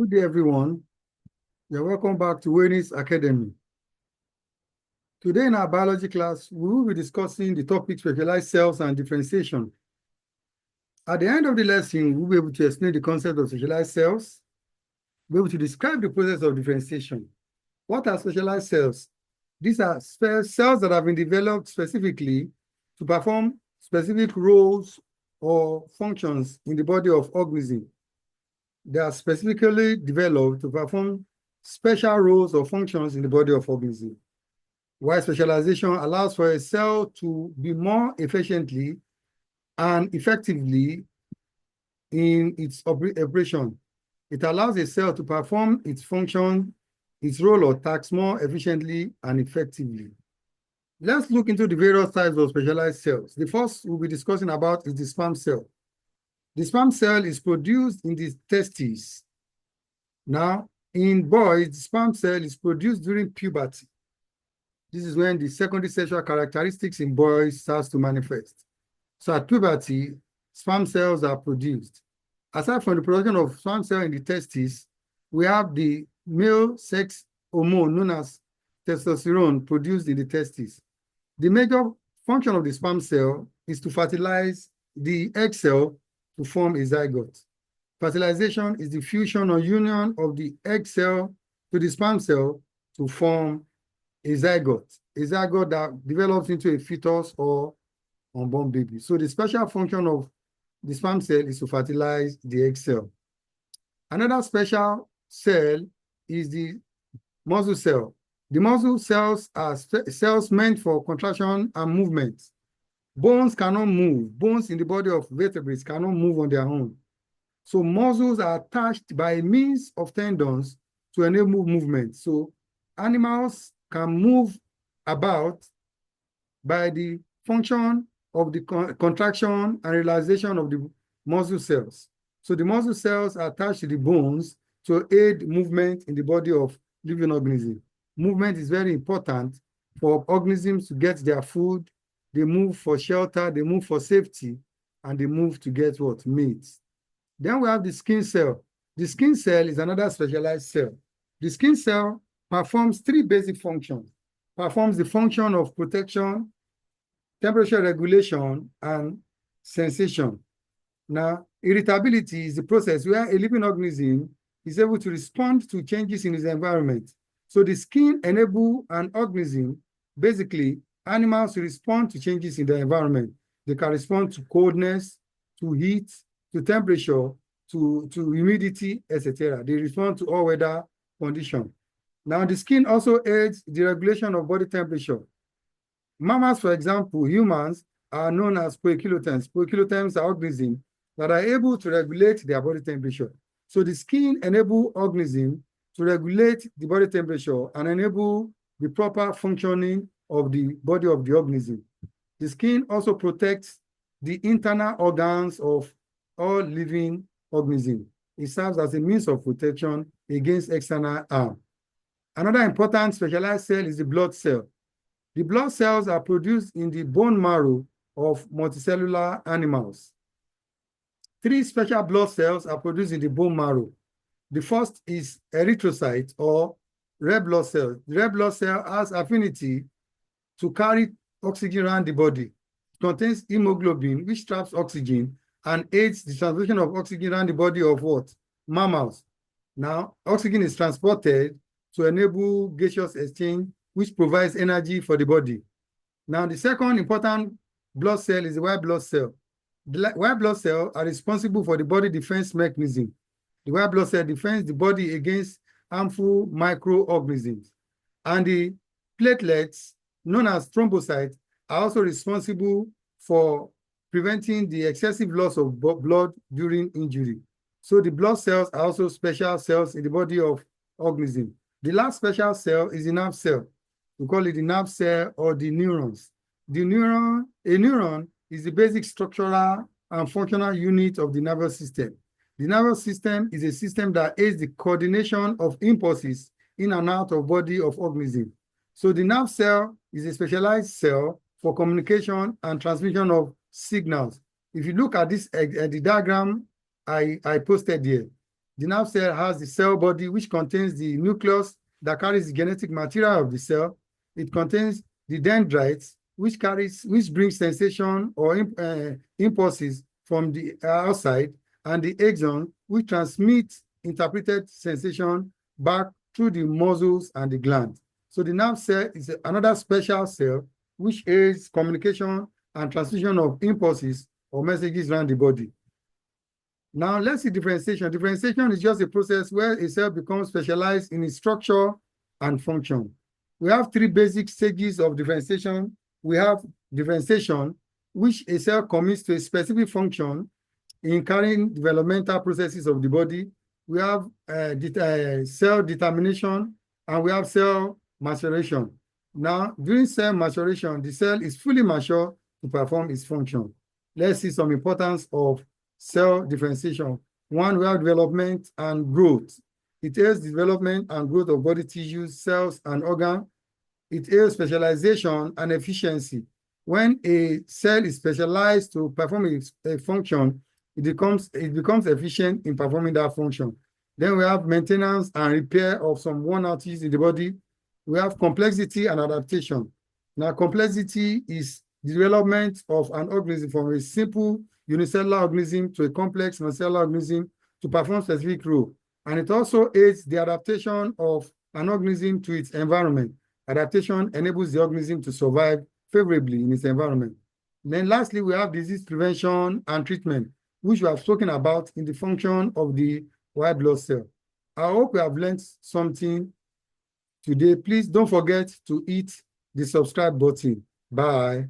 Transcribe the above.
Good day, everyone. You're welcome back to Wanies Academy. Today in our biology class, we will be discussing the topic specialized cells and differentiation. At the end of the lesson, we'll be able to explain the concept of specialized cells, be able to describe the process of differentiation. What are specialized cells? These are cells that have been developed specifically to perform specific roles or functions in the body of organisms. They are specifically developed to perform special roles or functions in the body of organisms. While specialization allows for a cell to be more efficiently and effectively in its operation. It allows a cell to perform its function, its role or task more efficiently and effectively. Let's look into the various types of specialized cells. The first we'll be discussing about is the sperm cell. The sperm cell is produced in the testes. Now, in boys, the sperm cell is produced during puberty. This is when the secondary sexual characteristics in boys starts to manifest. So at puberty, sperm cells are produced. Aside from the production of sperm cell in the testes, we have the male sex hormone known as testosterone produced in the testes. The major function of the sperm cell is to fertilize the egg cell to form a zygote. Fertilization is the fusion or union of the egg cell to the sperm cell to form a zygote that develops into a fetus or unborn baby. So the special function of the sperm cell is to fertilize the egg cell. Another special cell is the muscle cell. The muscle cells are cells meant for contraction and movement. Bones cannot move. Bones in the body of vertebrates cannot move on their own. So muscles are attached by means of tendons to enable movement. So animals can move about by the function of the contraction and relaxation of the muscle cells. So the muscle cells are attached to the bones to aid movement in the body of living organisms. Movement is very important for organisms to get their food. They move for shelter, they move for safety, and they move to get what? Mates. Then we have the skin cell. The skin cell is another specialized cell. The skin cell performs three basic functions. Performs the function of protection, temperature regulation, and sensation. Now, irritability is the process where a living organism is able to respond to changes in its environment. So the skin enables an organism, basically, animals to respond to changes in the environment. They can respond to coldness, to heat, to temperature, to humidity, etc. They respond to all weather conditions. Now, the skin also aids the regulation of body temperature. Mammals, for example, humans, are known as poikilotherms. Poikilotherms are organisms that are able to regulate their body temperature. So the skin enables organisms to regulate the body temperature and enable the proper functioning of the body of the organism. The skin also protects the internal organs of all living organisms. It serves as a means of protection against external harm. Another important specialized cell is the blood cell. The blood cells are produced in the bone marrow of multicellular animals. Three special blood cells are produced in the bone marrow. The first is erythrocyte or red blood cell. The red blood cell has affinity to carry oxygen around the body. It contains hemoglobin, which traps oxygen and aids the transmission of oxygen around the body of what? Mammals. Now, oxygen is transported to enable gaseous exchange, which provides energy for the body. Now, the second important blood cell is the white blood cell. The white blood cells are responsible for the body defense mechanism. The white blood cell defends the body against harmful microorganisms. And the platelets, known as thrombocytes, are also responsible for preventing the excessive loss of blood during injury. So the blood cells are also special cells in the body of organisms. The last special cell is the nerve cell. We call it the nerve cell or the neurons. A neuron is the basic structural and functional unit of the nervous system. The nervous system is a system that aids the coordination of impulses in and out of body of organisms. So the nerve cell is a specialized cell for communication and transmission of signals. If you look at this, the diagram I posted here, The nerve cell has the cell body, which contains the nucleus that carries the genetic material of the cell. It contains the dendrites, which brings sensation or impulses from the outside, and the axon, which transmits interpreted sensation back through the muscles and the gland. So the nerve cell is another special cell which aids communication and transmission of impulses or messages around the body. Now let's see differentiation. Differentiation is just a process where a cell becomes specialized in its structure and function. We have three basic stages of differentiation. We have differentiation, which a cell commits to a specific function in carrying developmental processes of the body. We have cell determination, and we have cell maturation. Now, during cell maturation, the cell is fully mature to perform its function. Let's see some importance of cell differentiation. One, we have development and growth. It aids development and growth of body tissues, cells, and organs. It aids specialization and efficiency. When a cell is specialized to perform a function, it becomes efficient in performing that function. Then we have maintenance and repair of some worn-out tissues in the body. We have complexity and adaptation. Now, complexity is the development of an organism from a simple unicellular organism to a complex multicellular organism to perform specific role. And it also aids the adaptation of an organism to its environment. Adaptation enables the organism to survive favorably in its environment. And then lastly, we have disease prevention and treatment, which we have spoken about in the function of the white blood cell. I hope you have learned something today. Please don't forget to hit the subscribe button. Bye.